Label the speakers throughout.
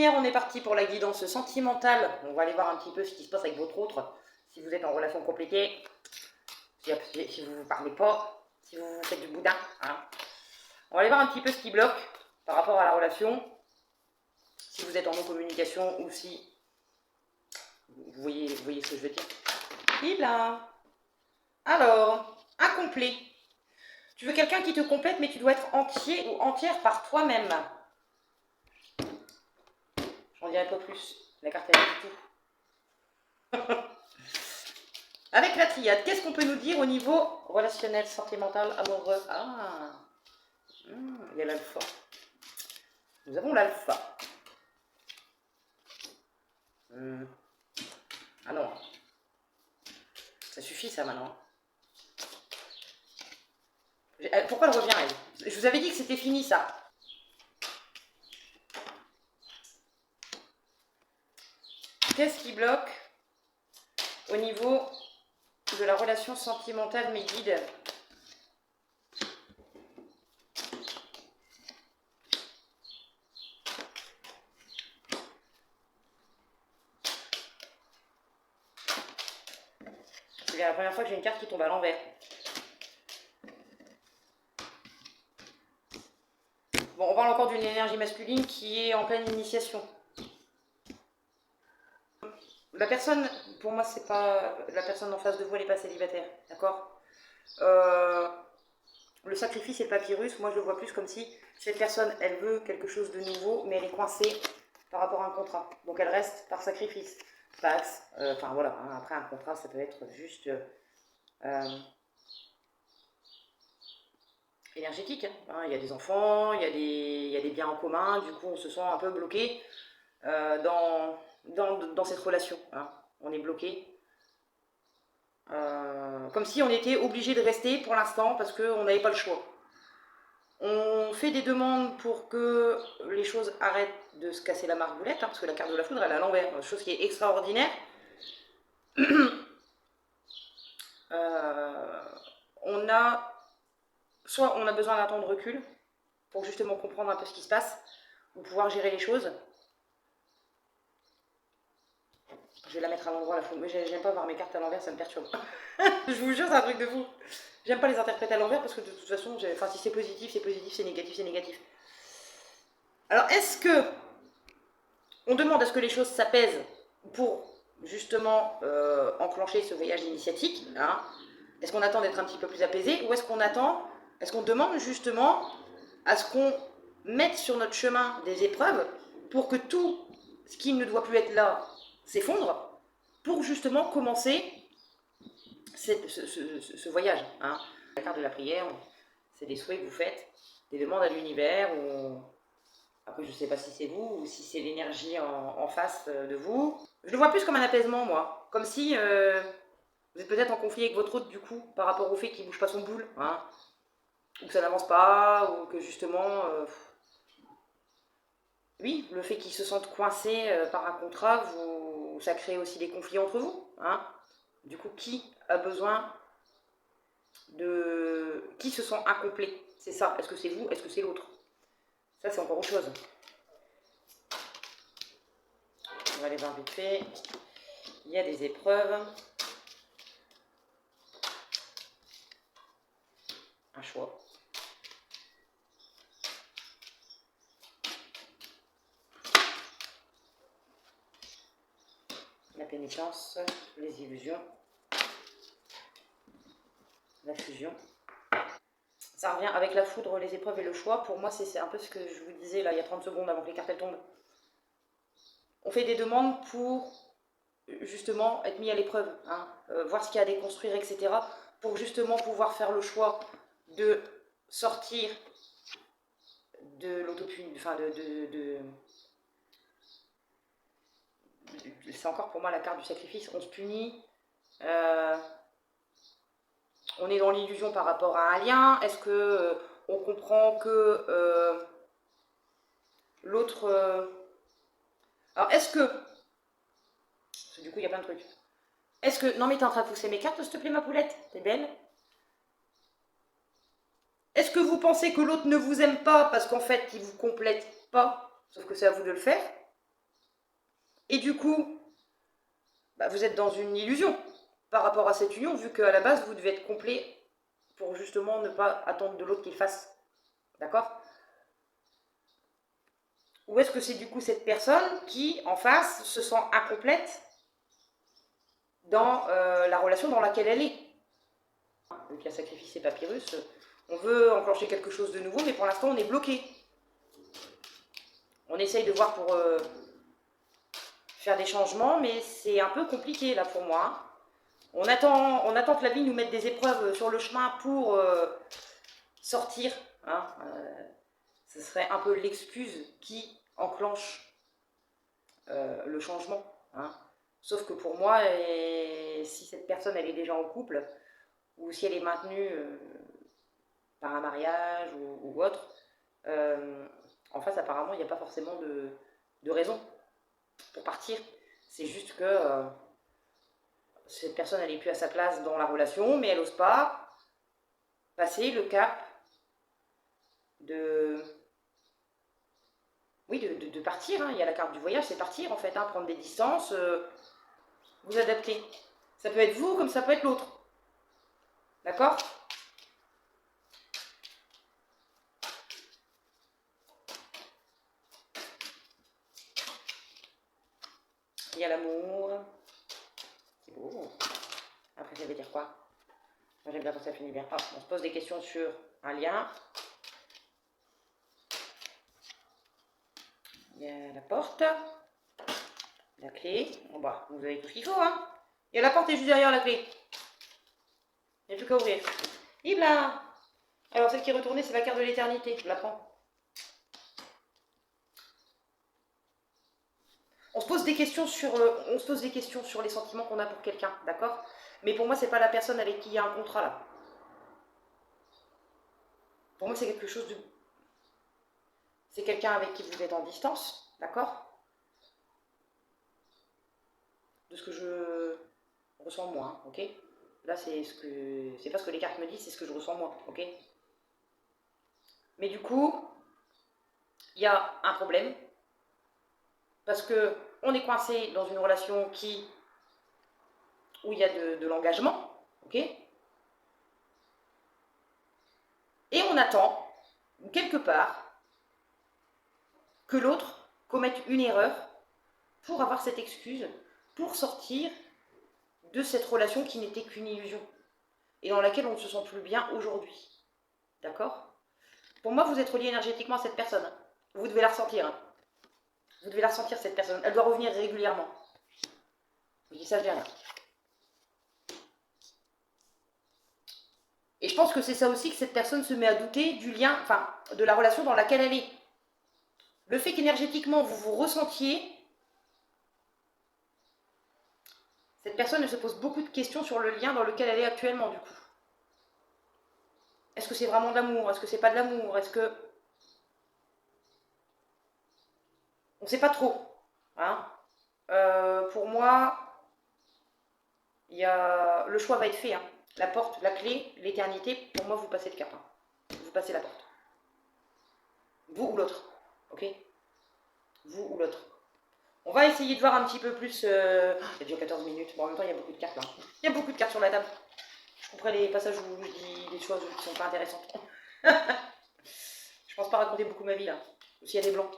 Speaker 1: On est parti pour la guidance sentimentale. On va aller voir un petit peu ce qui se passe avec votre autre. Si vous êtes en relation compliquée, si vous ne parlez pas, si vous faites du boudin. Hein. On va aller voir un petit peu ce qui bloque par rapport à la relation. Si vous êtes en non-communication ou si vous voyez ce que je veux dire. Et là. Alors, incomplet. Tu veux quelqu'un qui te complète, mais tu dois être entier ou entière par toi-même. J'en dirai pas plus. La carte elle dit tout. Avec la triade, qu'est-ce qu'on peut nous dire au niveau relationnel, sentimental, amoureux? Ah, il y a l'alpha. Nous avons l'alpha. Ah non. Ça suffit ça maintenant. Pourquoi elle revient elle? Je vous avais dit que c'était fini ça. Qu'est-ce qui bloque au niveau de la relation sentimentale, mes guides? C'est bien la première fois que j'ai une carte qui tombe à l'envers. Bon, on parle encore d'une énergie masculine qui est en pleine initiation. La personne, pour moi, c'est pas... La personne en face de vous, elle n'est pas célibataire, d'accord? Le sacrifice et le papyrus, moi je le vois plus comme si cette personne, elle veut quelque chose de nouveau, mais elle est coincée par rapport à un contrat. Donc elle reste par sacrifice. Pax, enfin voilà, hein, après un contrat, ça peut être juste énergétique. Hein. Il y a des enfants, il y a des biens en commun, du coup on se sent un peu bloqué dans cette relation. Hein. On est bloqué. Comme si on était obligé de rester pour l'instant parce qu'on n'avait pas le choix. On fait des demandes pour que les choses arrêtent de se casser la margoulette, hein, parce que la carte de la foudre elle est à l'envers, chose qui est extraordinaire. Soit on a besoin d'un temps de recul pour justement comprendre un peu ce qui se passe, ou pouvoir gérer les choses. Je vais la mettre à l'endroit la foudre, mais j'aime pas voir mes cartes à l'envers, ça me perturbe. Je vous jure, c'est un truc de fou. J'aime pas les interpréter à l'envers parce que de toute façon, enfin, si c'est positif, c'est positif, c'est négatif, c'est négatif. Alors, est-ce que on demande à ce que les choses s'apaisent pour justement enclencher ce voyage initiatique, hein? Est-ce qu'on attend d'être un petit peu plus apaisé ou est-ce qu'on demande justement à ce qu'on mette sur notre chemin des épreuves pour que tout ce qui ne doit plus être là s'effondre, pour justement commencer ce voyage, hein? La carte de la prière, c'est des souhaits que vous faites, des demandes à l'univers, ou après je ne sais pas si c'est vous ou si c'est l'énergie en face de vous. Je le vois plus comme un apaisement, moi, comme si vous êtes peut-être en conflit avec votre autre du coup, par rapport au fait qu'il ne bouge pas son boule, hein, ou que ça n'avance pas, ou que justement... oui, le fait qu'il se sente coincé par un contrat, ça crée aussi des conflits entre vous, hein. Du coup, qui a besoin de... Qui se sent incomplet? C'est ça. Est-ce que c'est vous? Est-ce que c'est l'autre? Ça, c'est encore autre chose. On va aller voir vite fait. Il y a des épreuves. Un choix. La pénitence, les illusions, la fusion. Ça revient avec la foudre, les épreuves et le choix. Pour moi, c'est un peu ce que je vous disais là, il y a 30 secondes avant que les cartes elles tombent. On fait des demandes pour justement être mis à l'épreuve, hein, voir ce qu'il y a à déconstruire, etc. Pour justement pouvoir faire le choix de sortir de l'autopune, enfin c'est encore pour moi la carte du sacrifice. On se punit, on est dans l'illusion par rapport à un lien. Est-ce que on comprend que l'autre... alors est-ce que... Parce que du coup il y a plein de trucs. Est-ce que... Non mais t'es en train de pousser mes cartes s'il te plaît ma poulette? T'es belle? Est-ce que vous pensez que l'autre ne vous aime pas parce qu'en fait il vous complète pas? Sauf que c'est à vous de le faire. Et du coup, bah, vous êtes dans une illusion par rapport à cette union, vu qu'à la base, vous devez être complet pour justement ne pas attendre de l'autre qu'il fasse. D'accord? Ou est-ce que c'est du coup cette personne qui, en face, se sent incomplète dans la relation dans laquelle elle est? Vu qu'il y a sacrifice et papyrus, on veut enclencher quelque chose de nouveau, mais pour l'instant, on est bloqué. On essaye de voir pour faire des changements, mais c'est un peu compliqué là pour moi. On attend que la vie nous mette des épreuves sur le chemin pour sortir. Hein, ce serait un peu l'excuse qui enclenche le changement. Hein. Sauf que pour moi, si cette personne elle est déjà en couple, ou si elle est maintenue par un mariage ou autre, en face apparemment il n'y a pas forcément de raison pour partir. C'est juste que cette personne elle n'est plus à sa place dans la relation, mais elle n'ose pas passer le cap de partir. Hein. Il y a la carte du voyage, c'est partir en fait, hein, prendre des distances, vous adapter. Ça peut être vous comme ça peut être l'autre. D'accord? Il y a l'amour. C'est beau. Après, ça veut dire quoi? Moi, j'aime bien quand ça finit bien. Ah, on se pose des questions sur un lien. Il y a la porte. La clé. Bon, bah, vous avez tout ce qu'il faut, hein. Il y a la porte et juste derrière la clé. Il n'y a plus qu'à ouvrir. Ibla! Alors, celle qui est retournée, c'est la carte de l'éternité. Je la prends. On se pose des questions sur les sentiments qu'on a pour quelqu'un, d'accord? Mais pour moi, c'est pas la personne avec qui il y a un contrat là. Pour moi, c'est quelque chose de... C'est quelqu'un avec qui vous êtes en distance, d'accord? De ce que je ressens moi, ok? Là, c'est pas ce que les cartes me disent, c'est ce que je ressens moi, ok? Mais du coup, il y a un problème. Parce que on est coincé dans une relation où il y a de l'engagement, ok? Et on attend, quelque part, que l'autre commette une erreur pour avoir cette excuse, pour sortir de cette relation qui n'était qu'une illusion et dans laquelle on ne se sent plus bien aujourd'hui. D'accord? Pour moi, vous êtes relié énergétiquement à cette personne. Vous devez la ressentir. Hein. Vous devez la ressentir, cette personne. Elle doit revenir régulièrement. Je dis ça, je dis rien. Et je pense que c'est ça aussi que cette personne se met à douter du lien, enfin, de la relation dans laquelle elle est. Le fait qu'énergétiquement, vous vous ressentiez, cette personne elle se pose beaucoup de questions sur le lien dans lequel elle est actuellement, du coup. Est-ce que c'est vraiment de l'amour? Est-ce que c'est pas de l'amour? Est-ce que... On ne sait pas trop. Hein. Pour moi, le choix va être fait. Hein. La porte, la clé, l'éternité, pour moi, vous passez le cap. Hein. Vous passez la porte. Vous ou l'autre. Ok? Vous ou l'autre. On va essayer de voir un petit peu plus... Il y a déjà 14 minutes. Bon, en même temps, il y a beaucoup de cartes là. Il y a beaucoup de cartes sur la table. Je couperai les passages où je dis des choses qui sont pas intéressantes. Je pense pas raconter beaucoup ma vie là. S'il y a des blancs.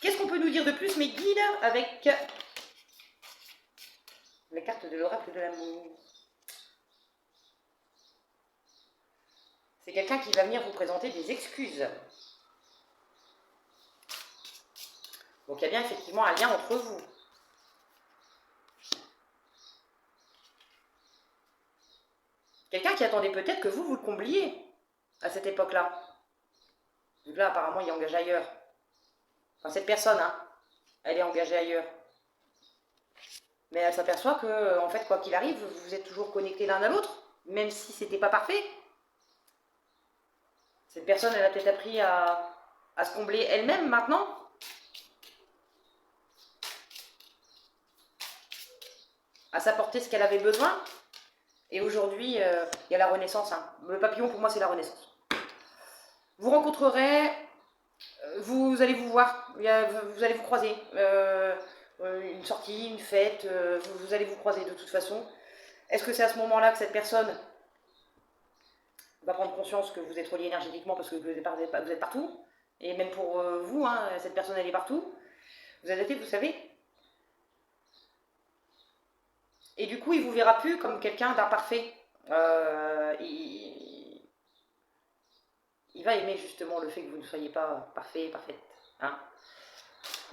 Speaker 1: Qu'est-ce qu'on peut nous dire de plus, mes guides, avec la carte de l'oracle de l'amour? C'est quelqu'un qui va venir vous présenter des excuses. Donc il y a bien effectivement un lien entre vous. Quelqu'un qui attendait peut-être que vous le combliez à cette époque-là. Donc là, apparemment, il est engagé ailleurs. Enfin, cette personne, hein, elle est engagée ailleurs. Mais elle s'aperçoit que, en fait, quoi qu'il arrive, vous êtes toujours connectés l'un à l'autre, même si c'était pas parfait. Cette personne, elle a peut-être appris à se combler elle-même maintenant. À s'apporter ce qu'elle avait besoin. Et aujourd'hui, il y a la renaissance. Hein. Le papillon, pour moi, c'est la renaissance. Vous rencontrerez Vous allez vous voir, vous allez vous croiser. Une sortie, une fête, vous allez vous croiser de toute façon. Est-ce que c'est à ce moment-là que cette personne va prendre conscience que vous êtes relié énergétiquement parce que vous êtes partout? Et même pour vous, hein, cette personne elle est partout. Vous adaptez, vous savez. Et du coup, il vous verra plus comme quelqu'un d'imparfait. Il va aimer justement le fait que vous ne soyez pas parfait, parfaite. Hein.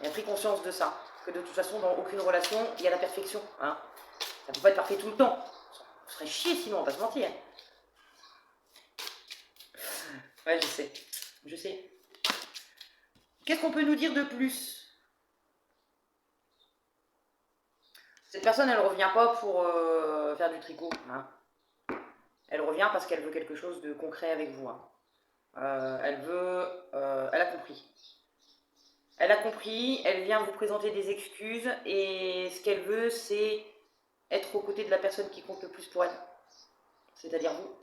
Speaker 1: Il a pris conscience de ça. Que de toute façon, dans aucune relation, il y a la perfection. Hein. Ça ne peut pas être parfait tout le temps. Ce serait chier sinon, on va pas se mentir. Ouais, je sais. Je sais. Qu'est-ce qu'on peut nous dire de plus? Cette personne, elle revient pas pour faire du tricot. Hein. Elle revient parce qu'elle veut quelque chose de concret avec vous. Hein. Elle a compris. Elle a compris, elle vient vous présenter des excuses et ce qu'elle veut, c'est être aux côtés de la personne qui compte le plus pour elle. C'est-à-dire vous.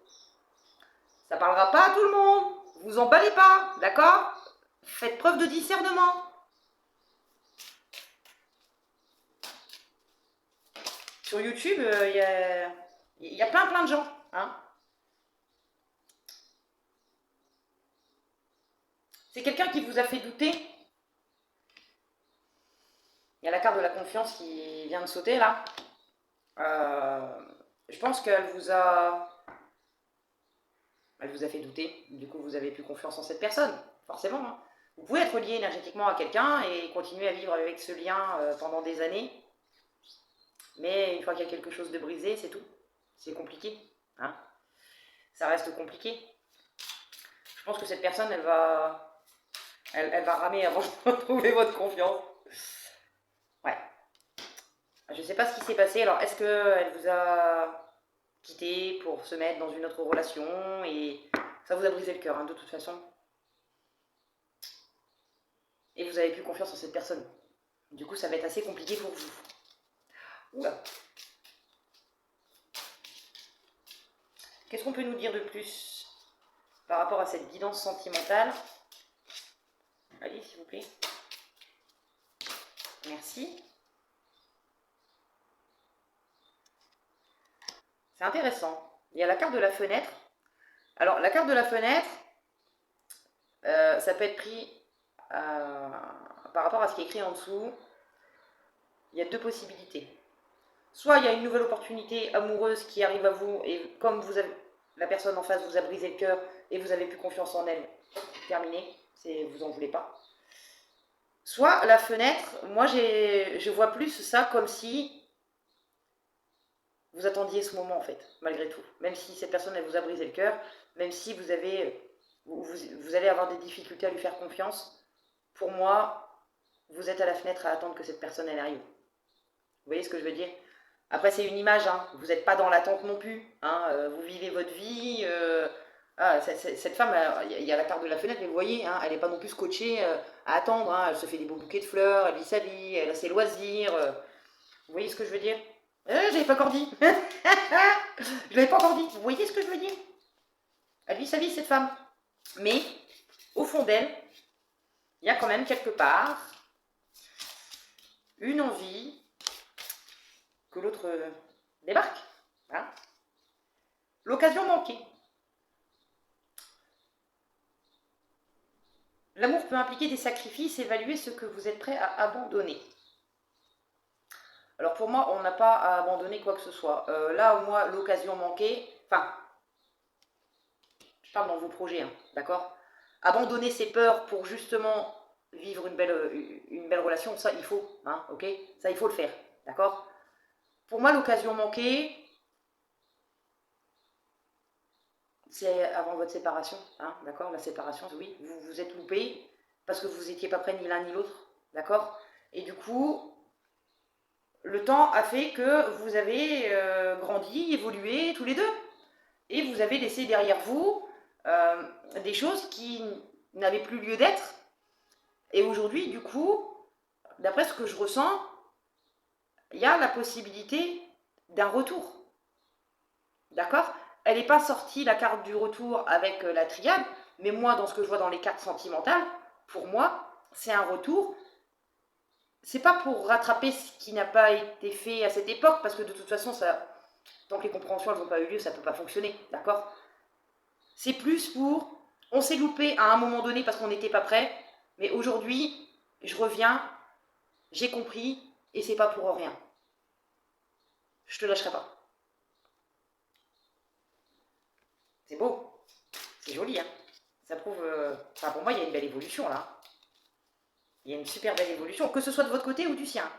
Speaker 1: Ça parlera pas à tout le monde. Vous emballez pas, d'accord? Faites preuve de discernement. Sur YouTube, il y a plein de gens. Hein. C'est quelqu'un qui vous a fait douter. Il y a la carte de la confiance qui vient de sauter là. Je pense qu'elle vous a fait douter. Du coup, vous avez plus confiance en cette personne, forcément. Hein. Vous pouvez être lié énergétiquement à quelqu'un et continuer à vivre avec ce lien pendant des années. Mais une fois qu'il y a quelque chose de brisé, c'est tout. C'est compliqué. Hein. Ça reste compliqué. Je pense que cette personne, elle va ramer avant de retrouver votre confiance. Ouais. Je ne sais pas ce qui s'est passé. Alors, est-ce qu'elle vous a quitté pour se mettre dans une autre relation et ça vous a brisé le cœur, hein, de toute façon. Et vous avez plus confiance en cette personne. Du coup, ça va être assez compliqué pour vous. Oula. Qu'est-ce qu'on peut nous dire de plus par rapport à cette guidance sentimentale? Allez, s'il vous plaît. Merci. C'est intéressant. Il y a la carte de la fenêtre. Alors, la carte de la fenêtre, ça peut être pris par rapport à ce qui est écrit en dessous. Il y a deux possibilités. Soit il y a une nouvelle opportunité amoureuse qui arrive à vous, et comme la personne en face vous a brisé le cœur et vous avez plus confiance en elle, terminé, vous en voulez pas. Soit la fenêtre, moi je vois plus ça comme si vous attendiez ce moment en fait, malgré tout. Même si cette personne elle vous a brisé le cœur, même si vous allez avoir des difficultés à lui faire confiance, pour moi, vous êtes à la fenêtre à attendre que cette personne elle arrive. Vous voyez ce que je veux dire? Après, c'est une image, hein. Vous n'êtes pas dans l'attente non plus. Hein. Vous vivez votre vie. Cette femme, il y a la carte de la fenêtre, mais vous voyez, hein, elle n'est pas non plus scotchée à attendre. Hein. Elle se fait des beaux bouquets de fleurs, elle vit sa vie, elle a ses loisirs. Vous voyez ce que je veux dire? Je l'avais pas encore dit. Je l'avais pas encore dit. Vous voyez ce que je veux dire? Elle vit sa vie, cette femme. Mais, au fond d'elle, il y a quand même quelque part une envie que l'autre débarque. Hein. L'occasion manquée. L'amour peut impliquer des sacrifices, évaluer ce que vous êtes prêt à abandonner. Alors pour moi, on n'a pas à abandonner quoi que ce soit. Là, moi, l'occasion manquée, enfin, je parle dans vos projets, hein, d'accord? Abandonner ses peurs pour justement vivre une belle relation, ça, il faut, hein, ok? Ça, il faut le faire, d'accord? Pour moi, l'occasion manquée, c'est avant votre séparation, hein, d'accord? La séparation, oui, vous vous êtes loupé parce que vous n'étiez pas prêts ni l'un ni l'autre, d'accord? Et du coup, le temps a fait que vous avez grandi, évolué tous les deux. Et vous avez laissé derrière vous des choses qui n'avaient plus lieu d'être. Et aujourd'hui, du coup, d'après ce que je ressens, il y a la possibilité d'un retour. D'accord? Elle n'est pas sortie, la carte du retour, avec la triade, mais moi, dans ce que je vois dans les cartes sentimentales, pour moi, c'est un retour. C'est pas pour rattraper ce qui n'a pas été fait à cette époque, parce que de toute façon, ça, tant que les compréhensions n'ont pas eu lieu, ça ne peut pas fonctionner, d'accord? C'est plus pour, on s'est loupé à un moment donné parce qu'on n'était pas prêt, mais aujourd'hui, je reviens, j'ai compris, et c'est pas pour rien. Je te lâcherai pas. C'est beau, c'est joli, hein. Ça prouve, enfin pour moi, il y a une belle évolution là. Il y a une super belle évolution, que ce soit de votre côté ou du sien.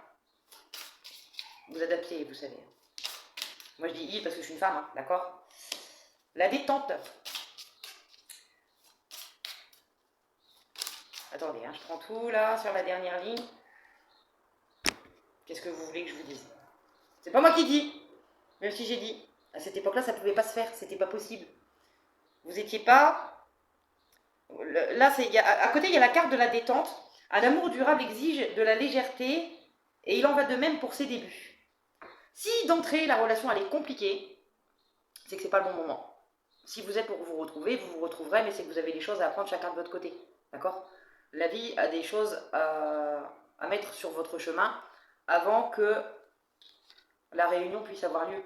Speaker 1: Vous adaptez, vous savez. Moi je dis il parce que je suis une femme, hein, d'accord? La détente. Attendez, hein, je prends tout là sur la dernière ligne. Qu'est-ce que vous voulez que je vous dise? C'est pas moi qui dis, même si j'ai dit. À cette époque-là, ça pouvait pas se faire, c'était pas possible. Vous étiez pas. Là, à côté, il y a la carte de la détente. Un amour durable exige de la légèreté et il en va de même pour ses débuts. Si d'entrée la relation elle est compliquée, c'est que c'est pas le bon moment. Si vous êtes pour vous retrouver, vous vous retrouverez, mais c'est que vous avez des choses à apprendre chacun de votre côté. D'accord? La vie a des choses à mettre sur votre chemin avant que la réunion puisse avoir lieu.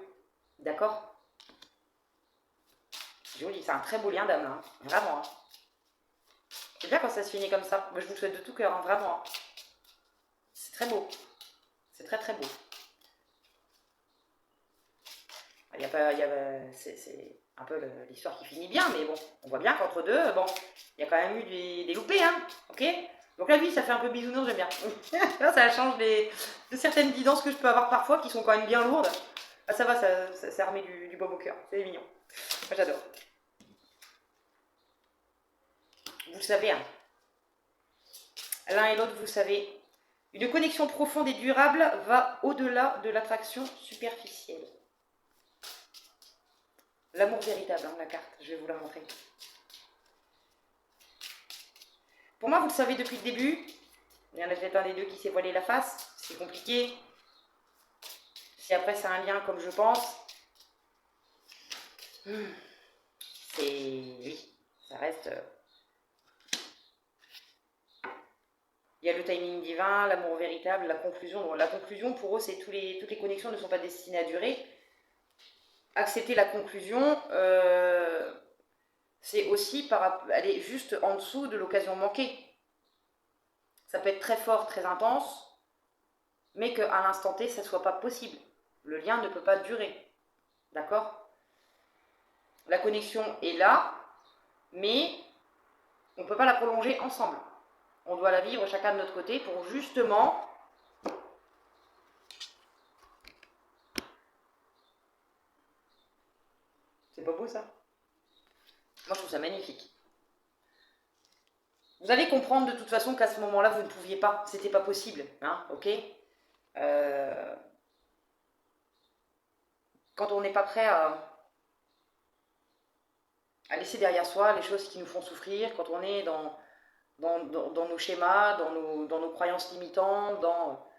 Speaker 1: D'accord? Joli, c'est un très beau lien d'âme, hein. Vraiment. Hein. C'est bien quand ça se finit comme ça. Moi, je vous le souhaite de tout cœur, hein. Vraiment. Hein. C'est très beau. C'est très très beau. C'est un peu l'histoire qui finit bien, mais bon, on voit bien qu'entre deux, bon, il y a quand même eu des loupés, hein, ok? Donc la vie, ça fait un peu bisounours, j'aime bien. Là, ça change de certaines guidances que je peux avoir parfois, qui sont quand même bien lourdes. Ah, ça va, ça remet du baume au cœur, c'est mignon. Moi, j'adore. Vous le savez, hein. L'un et l'autre, vous savez, une connexion profonde et durable va au-delà de l'attraction superficielle. L'amour véritable, hein, la carte, je vais vous la montrer. Pour moi, vous le savez depuis le début, il y en a peut-être un des deux qui s'est voilé la face, c'est compliqué. Si après c'est un lien comme je pense, c'est... oui, ça reste... Il y a le timing divin, l'amour véritable, la conclusion. Bon, la conclusion, pour eux, c'est toutes les connexions ne sont pas destinées à durer. Accepter la conclusion, c'est aussi aller juste en dessous de l'occasion manquée. Ça peut être très fort, très intense, mais qu'à l'instant T, ça ne soit pas possible. Le lien ne peut pas durer. D'accord? La connexion est là, mais on ne peut pas la prolonger ensemble. On doit la vivre chacun de notre côté pour justement... C'est pas beau ça? Moi je trouve ça magnifique. Vous allez comprendre de toute façon qu'à ce moment-là, vous ne pouviez pas. C'était pas possible. Hein, ok? Quand on n'est pas prêt à laisser derrière soi les choses qui nous font souffrir, quand on est dans nos schémas, dans nos croyances limitantes, dans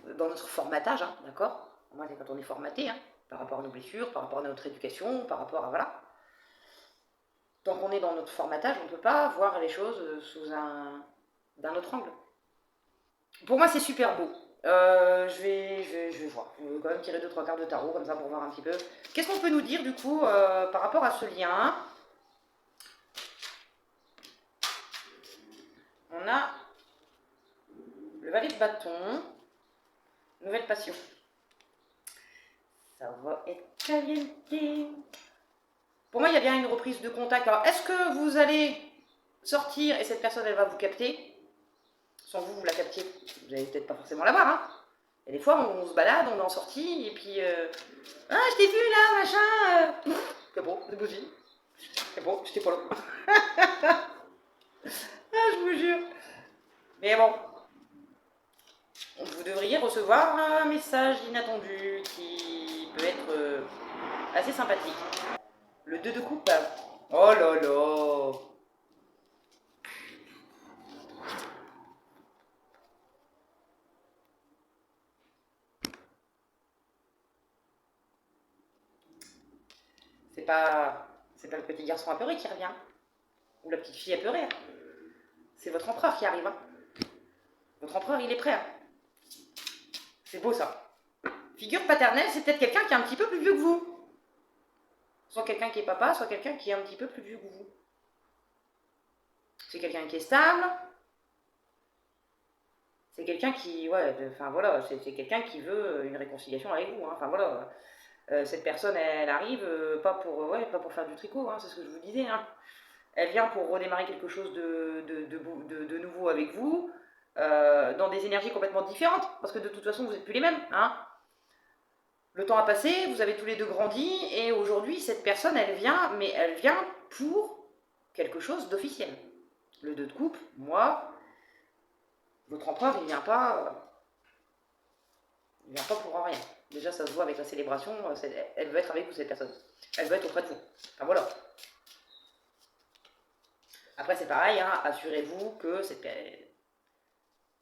Speaker 1: notre formatage, hein, d'accord? Moi, c'est quand on est formaté, hein, par rapport à nos blessures, par rapport à notre éducation, par rapport à... Voilà. Tant qu'on est dans notre formatage, on ne peut pas voir les choses d'un autre angle. Pour moi, c'est super beau. Je vais voir. Je vais quand même tirer 2-3 cartes de tarot, comme ça, pour voir un petit peu. Qu'est-ce qu'on peut nous dire, du coup, par rapport à ce lien? On a le valet de bâton, nouvelle passion. Ça va être caliente. Pour moi, il y a bien une reprise de contact. Alors, est-ce que vous allez sortir et cette personne, elle va vous capter? Sans vous, vous la captiez. Vous n'allez peut-être pas forcément la voir. Hein. Et des fois, on se balade, on est en sortie, et puis... ah, je t'ai vu là, machin. C'est bon, c'est possible. C'est bon, j'étais pas là. Ah, je vous jure. Mais bon, vous devriez recevoir un message inattendu qui peut être assez sympathique. Le 2 de coupe. Oh là là. C'est pas le petit garçon apeuré qui revient. Ou la petite fille apeurée. C'est votre empereur qui arrive. Hein. Votre empereur, il est prêt. Hein. C'est beau ça. Figure paternelle, c'est peut-être quelqu'un qui est un petit peu plus vieux que vous. Soit quelqu'un qui est papa, soit quelqu'un qui est un petit peu plus vieux que vous. C'est quelqu'un qui est stable. C'est quelqu'un qui, ouais, enfin voilà, c'est quelqu'un qui veut une réconciliation avec vous. Hein. Enfin voilà, cette personne, elle arrive pas pour faire du tricot, hein, c'est ce que je vous disais. Hein. Elle vient pour redémarrer quelque chose de nouveau avec vous, dans des énergies complètement différentes, parce que de toute façon, vous n'êtes plus les mêmes. Hein. Le temps a passé, vous avez tous les deux grandi, et aujourd'hui, cette personne, elle vient, mais elle vient pour quelque chose d'officiel. Le 2 de coupe, moi, votre empereur, il vient pas pour rien. Déjà, ça se voit avec la célébration, elle veut être avec vous, cette personne. Elle veut être auprès de vous. Enfin, voilà. Après, c'est pareil, hein, assurez-vous que cette...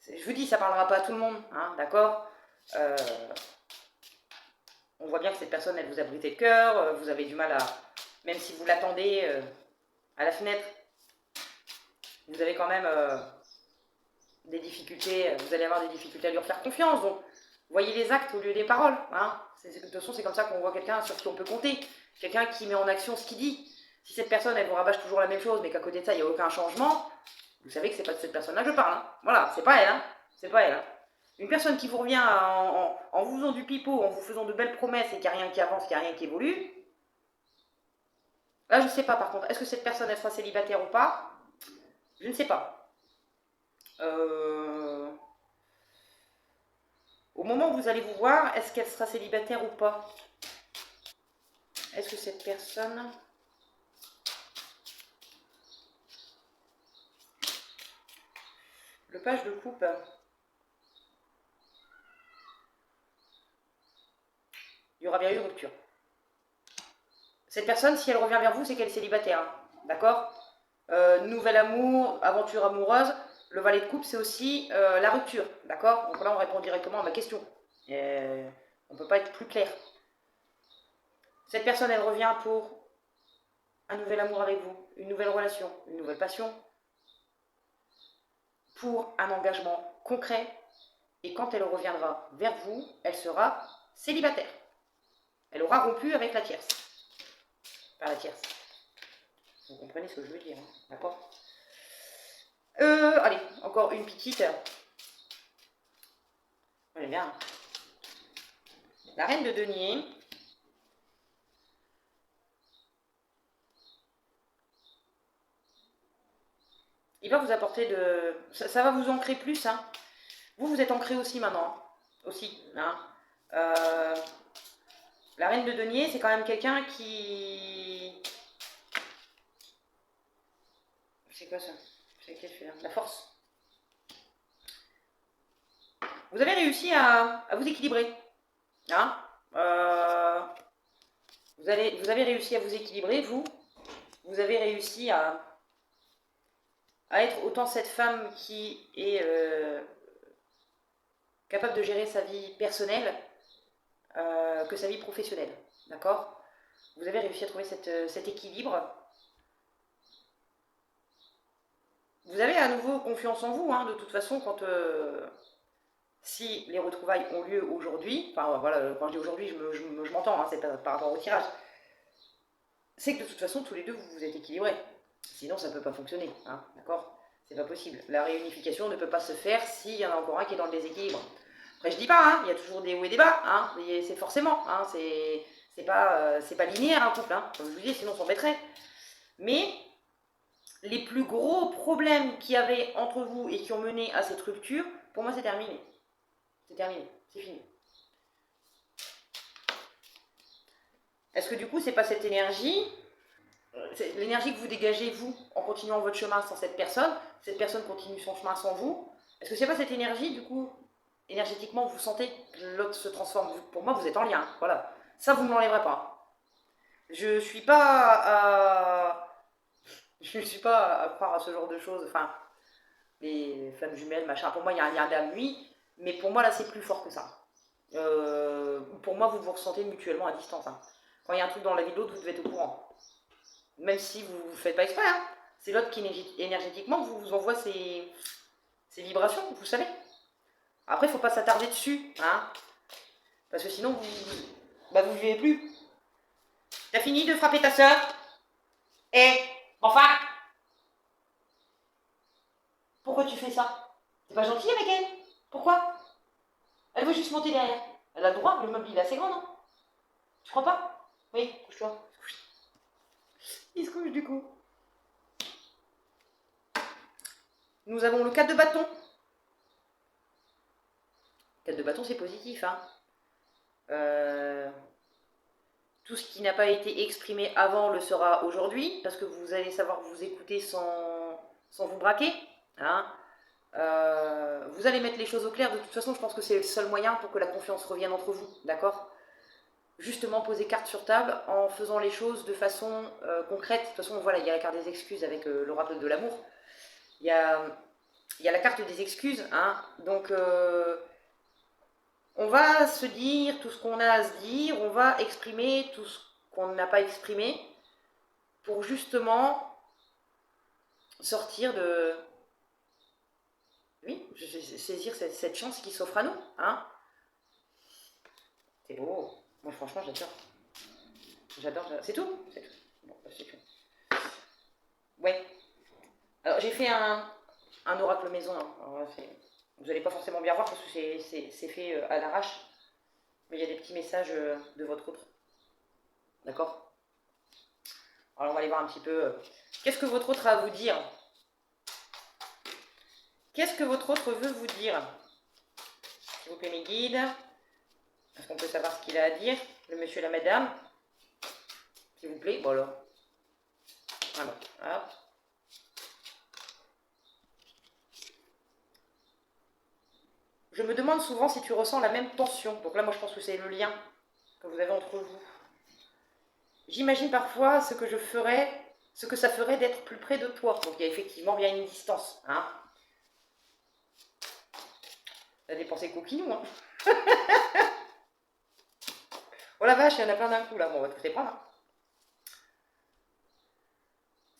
Speaker 1: Je vous dis, ça parlera pas à tout le monde, hein, d'accord. On voit bien que cette personne, elle vous a brisé le cœur, vous avez du mal à... Même si vous l'attendez à la fenêtre, vous avez quand même des difficultés, vous allez avoir des difficultés à lui refaire confiance, donc voyez les actes au lieu des paroles. Hein. De toute façon, c'est comme ça qu'on voit quelqu'un sur qui on peut compter, quelqu'un qui met en action ce qu'il dit. Si cette personne, elle vous rabâche toujours la même chose, mais qu'à côté de ça, il n'y a aucun changement, vous savez que c'est pas de cette personne-là que je parle. Hein. Voilà, c'est pas elle. Hein. C'est pas elle. Hein. Une personne qui vous revient en vous faisant du pipeau, en vous faisant de belles promesses et qu'il n'y a rien qui avance, qu'il n'y a rien qui évolue, là, je ne sais pas par contre. Est-ce que cette personne, elle sera célibataire ou pas? Je ne sais pas. Au moment où vous allez vous voir, est-ce qu'elle sera célibataire ou pas? Est-ce que cette personne... Le page de coupe... Il y aura bien eu rupture. Cette personne, si elle revient vers vous, c'est qu'elle est célibataire. Hein. D'accord. Nouvel amour, aventure amoureuse. Le valet de coupe, c'est aussi la rupture. D'accord. Donc là, on répond directement à ma question. On ne peut pas être plus clair. Cette personne, elle revient pour un nouvel amour avec vous, une nouvelle relation, une nouvelle passion, pour un engagement concret. Et quand elle reviendra vers vous, elle sera célibataire. Elle aura rompu avec la tierce. Pas la tierce. Vous comprenez ce que je veux dire, hein, d'accord. Allez, encore une petite. On est bien. La reine de denier. Il va vous apporter de... Ça va vous ancrer plus. Hein. Vous êtes ancré aussi maintenant. Aussi. Hein. La reine de denier, c'est quand même quelqu'un qui... C'est quoi ça? C'est quel fait là? La force. Vous avez réussi à vous équilibrer. Hein. Vous avez réussi à vous équilibrer, vous. Vous avez réussi à être autant cette femme qui est capable de gérer sa vie personnelle que sa vie professionnelle. D'accord. Vous avez réussi à trouver cet équilibre. Vous avez à nouveau confiance en vous, hein, de toute façon, quand si les retrouvailles ont lieu aujourd'hui, enfin voilà, quand je dis aujourd'hui, je m'entends, hein, c'est par rapport au tirage, c'est que de toute façon, tous les deux, vous vous êtes équilibrés. Sinon, ça ne peut pas fonctionner, hein, d'accord. C'est pas possible. La réunification ne peut pas se faire s'il y en a encore un qui est dans le déséquilibre. Après, je dis pas, hein, il y a toujours des hauts et des bas, hein, c'est forcément, hein, c'est pas linéaire un couple, hein, comme je vous dis, sinon on s'embêterait. Mais les plus gros problèmes qu'il y avait entre vous et qui ont mené à cette rupture, pour moi c'est terminé. C'est terminé, c'est fini. Est-ce que du coup c'est pas cette énergie, l'énergie que vous dégagez vous en continuant votre chemin sans cette personne continue son chemin sans vous, est-ce que c'est pas cette énergie du coup, énergétiquement vous sentez que l'autre se transforme? Pour moi vous êtes en lien, voilà. Ça vous ne m'enlèverez pas. Je suis pas à croire à ce genre de choses, enfin, les flammes jumelles, machin, pour moi il y a un lien d'âme, oui, mais pour moi là c'est plus fort que ça. Pour moi vous vous ressentez mutuellement à distance. Hein. Quand il y a un truc dans la vie de l'autre, vous devez être au courant. Même si vous ne faites pas exprès. Hein. c'est l'autre qui énergétiquement vous envoie ses vibrations, vous savez. Après, il ne faut pas s'attarder dessus, hein, parce que sinon, vous vivez plus. T'as fini de frapper ta soeur? Enfin, pourquoi tu fais ça? C'est pas gentil avec elle. Pourquoi? Elle veut juste monter derrière. Elle a le droit, le meuble il est assez grand, non? Tu crois pas? Oui, couche-toi. Il se couche du coup. Nous avons le 4 de bâton. 4 de bâton, c'est positif, hein. Tout ce qui n'a pas été exprimé avant le sera aujourd'hui, parce que vous allez savoir vous écouter sans vous braquer, hein. Vous allez mettre les choses au clair. De toute façon, je pense que c'est le seul moyen pour que la confiance revienne entre vous, d'accord? Justement, poser carte sur table en faisant les choses de façon concrète. De toute façon, voilà, il y a la carte des excuses avec l'oracle de l'amour. Il y a la carte des excuses, hein. Donc, on va se dire tout ce qu'on a à se dire, on va exprimer tout ce qu'on n'a pas exprimé pour justement sortir de... Oui, saisir cette chance qui s'offre à nous, hein. C'est beau. Moi, franchement, j'adore. J'adore. C'est tout. C'est tout. Bon, c'est tout. Ouais. Alors, j'ai fait un oracle maison. Hein. Alors, vous n'allez pas forcément bien voir parce que c'est fait à l'arrache. Mais il y a des petits messages de votre autre. D'accord? Alors, on va aller voir un petit peu. Qu'est-ce que votre autre a à vous dire? Qu'est-ce que votre autre veut vous dire? S'il vous plaît, mes guides. Est-ce qu'on peut savoir ce qu'il a à dire? Le monsieur et la madame. S'il vous plaît. Bon, alors. Voilà. Hop. Je me demande souvent si tu ressens la même tension. Donc là, moi, je pense que c'est le lien que vous avez entre vous. J'imagine parfois ce que je ferais, ce que ça ferait d'être plus près de toi. Donc il y a effectivement bien une distance. Hein. Ça a dépensé coquinou. Hein. Oh la vache, il y en a plein d'un coup là. Bon, on va tous les prendre. Hein.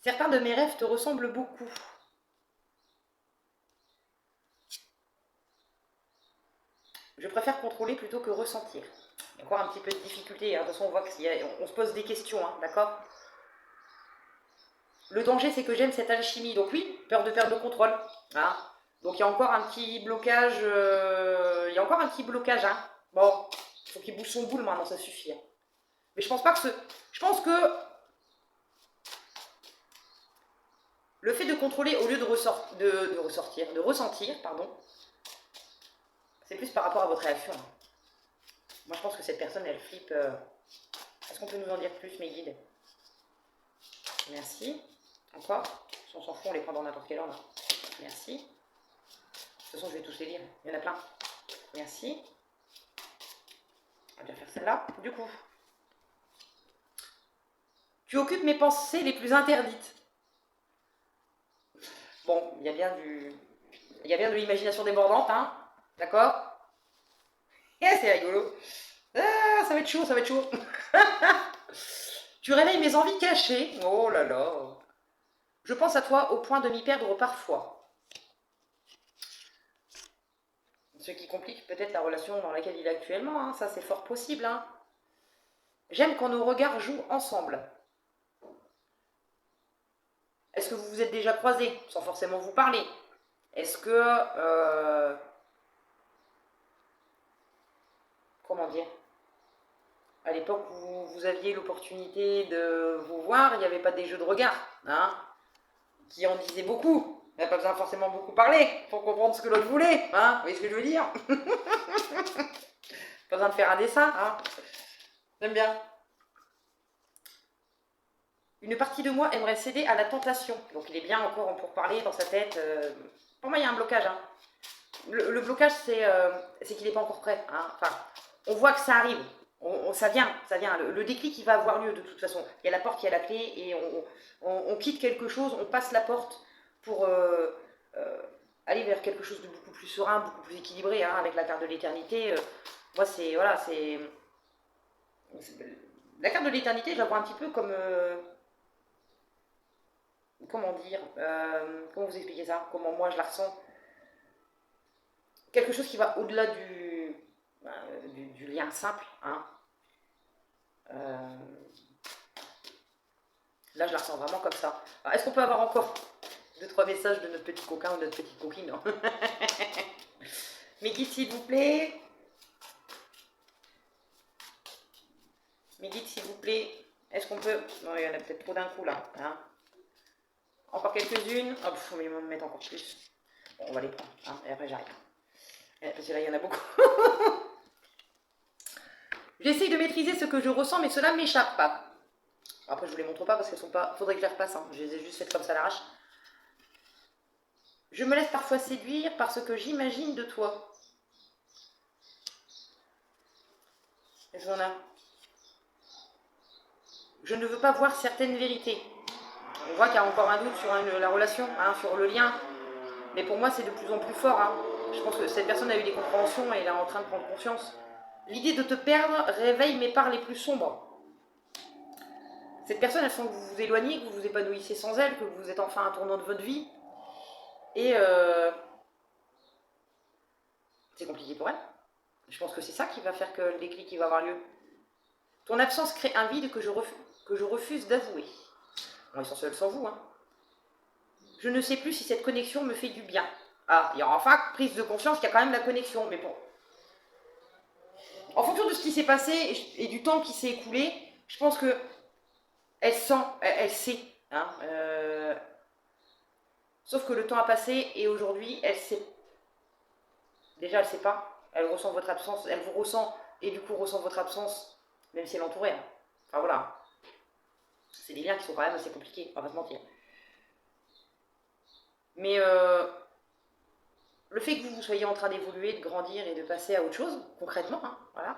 Speaker 1: Certains de mes rêves te ressemblent beaucoup. Je préfère contrôler plutôt que ressentir. Il y a encore un petit peu de difficulté. Hein. De toute façon, on voit qu'on se pose des questions. Hein, d'accord? Le danger, c'est que j'aime cette alchimie. Donc oui, peur de perdre le contrôle. Hein. Donc il y a encore un petit blocage. Il y a encore un petit blocage. Hein. Bon, il faut qu'il bouge son boule maintenant, ça suffit. Hein. Mais je pense pas que ce... Je pense que le fait de contrôler au lieu de ressentir, pardon, c'est plus par rapport à votre réaction. Moi, je pense que cette personne, elle flippe. Est-ce qu'on peut nous en dire plus, mes guides? Merci. Encore. Si on s'en fout, on les prend dans n'importe quel ordre. Merci. De toute façon, je vais tous les lire. Il y en a plein. Merci. On va bien faire celle-là. Du coup, tu occupes mes pensées les plus interdites. Bon, il y a bien de l'imagination débordante, hein. D'accord? C'est rigolo. Ah, ça va être chaud, ça va être chaud. Tu réveilles mes envies cachées. Oh là là. Je pense à toi au point de m'y perdre parfois. Ce qui complique peut-être la relation dans laquelle il est actuellement. Hein. Ça, c'est fort possible. Hein. J'aime quand nos regards jouent ensemble. Est-ce que vous vous êtes déjà croisés sans forcément vous parler? Est-ce que... comment dire? À l'époque où vous aviez l'opportunité de vous voir, il n'y avait pas des jeux de regard, hein, qui en disaient beaucoup. Il n'y a pas besoin de forcément beaucoup parler pour comprendre ce que l'autre voulait, hein, vous voyez ce que je veux dire? Pas besoin de faire un dessin, hein. J'aime bien. Une partie de moi aimerait céder à la tentation. Donc il est bien encore en pourparlers dans sa tête. Pour moi, il y a un blocage. Hein. Le blocage, c'est qu'il n'est pas encore prêt. Hein. Enfin, on voit que ça arrive. Ça vient. Le déclic, il va avoir lieu de toute façon. Il y a la porte, il y a la clé, et on quitte quelque chose, on passe la porte pour aller vers quelque chose de beaucoup plus serein, beaucoup plus équilibré, hein, avec la carte de l'éternité. Moi, c'est... Voilà, c'est... La carte de l'éternité, je la vois un petit peu comme... comment dire, comment vous expliquer ça, comment moi je la ressens, quelque chose qui va au-delà du lien simple, hein. Là, je la ressens vraiment comme ça. Est-ce qu'on peut avoir encore 2-3 messages de notre petit coquin ou de notre petite coquine? Mes guides, s'il vous plaît. Mes guides, s'il vous plaît. Est-ce qu'on peut... Non, il y en a peut-être trop d'un coup, là. Hein, encore quelques-unes. Oh, il faut me mettre encore plus. Bon, on va les prendre. Hein, et après, j'arrête. Parce que là, il y en a beaucoup. J'essaye de maîtriser ce que je ressens, mais cela m'échappe pas. Après, je vous les montre pas parce qu'elles sont pas... Faudrait que je les repasse. Hein. Je les ai juste faites comme ça à l'arrache. Je me laisse parfois séduire par ce que j'imagine de toi. Qu'est-ce qu'on a? Je ne veux pas voir certaines vérités. On voit qu'il y a encore un doute sur la relation, hein, sur le lien. Mais pour moi, c'est de plus en plus fort. Hein. Je pense que cette personne a eu des compréhensions et elle est en train de prendre conscience. L'idée de te perdre réveille mes parts les plus sombres. Cette personne, elle sent que vous vous éloignez, que vous vous épanouissez sans elle, que vous êtes enfin à un tournant de votre vie. Et c'est compliqué pour elle. Je pense que c'est ça qui va faire que le déclic va avoir lieu. Ton absence crée un vide que je refuse d'avouer. Bon, ils sont seuls sans vous. Hein. Je ne sais plus si cette connexion me fait du bien. Ah, il y a enfin prise de conscience qu'il y a quand même la connexion. Mais bon. En fonction de ce qui s'est passé et du temps qui s'est écoulé, je pense que elle sent, elle sait. Hein, sauf que le temps a passé et aujourd'hui, elle sait. Déjà, elle ne sait pas. Elle ressent votre absence. Elle vous ressent et du coup ressent votre absence, même si elle est entourée. Hein. Enfin voilà. C'est des liens qui sont quand même assez compliqués, on va pas se mentir. Mais le fait que vous soyez en train d'évoluer, de grandir et de passer à autre chose, concrètement, hein, voilà.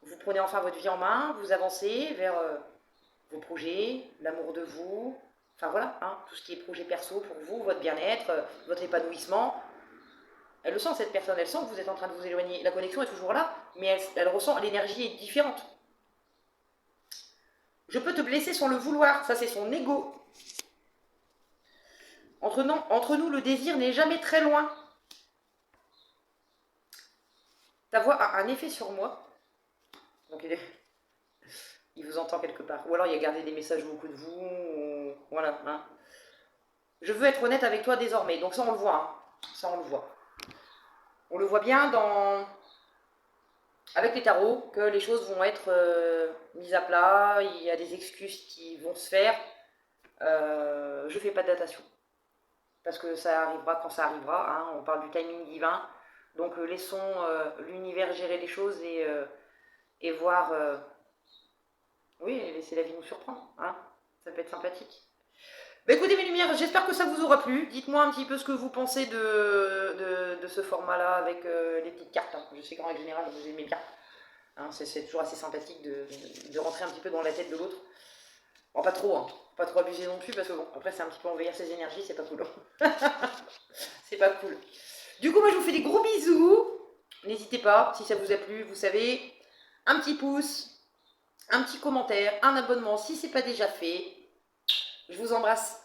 Speaker 1: Vous prenez enfin votre vie en main, vous avancez vers vos projets, l'amour de vous, enfin voilà, hein, tout ce qui est projet perso pour vous, votre bien-être, votre épanouissement. Elle le sent, cette personne, elle sent que vous êtes en train de vous éloigner. La connexion est toujours là, mais elle ressent, l'énergie est différente. Je peux te blesser sans le vouloir, ça c'est son ego. Entre nous, le désir n'est jamais très loin. Ta voix a un effet sur moi. Donc il vous entend quelque part. Ou alors il a gardé des messages beaucoup de vous. Ou, voilà. Hein. Je veux être honnête avec toi désormais. Donc ça on le voit. Hein. Ça on le voit. On le voit bien avec les tarots que les choses vont être mises à plat. Il y a des excuses qui vont se faire. Je ne fais pas de datation. Parce que ça arrivera quand ça arrivera. Hein. On parle du timing divin. Donc laissons l'univers gérer les choses et voir... oui, laisser la vie nous surprendre. Hein. Ça peut être sympathique. Bah écoutez mes lumières, j'espère que ça vous aura plu. Dites-moi un petit peu ce que vous pensez de ce format-là avec les petites cartes. Hein. Je sais qu'en règle générale, vous aimez bien. Hein, c'est toujours assez sympathique de rentrer un petit peu dans la tête de l'autre. Bon, pas trop, hein. Pas trop abuser non plus, parce que bon, après c'est un petit peu envahir ses énergies, c'est pas cool. C'est pas cool. Du coup, moi je vous fais des gros bisous. N'hésitez pas, si ça vous a plu, vous savez, un petit pouce, un petit commentaire, un abonnement si ce n'est pas déjà fait. Je vous embrasse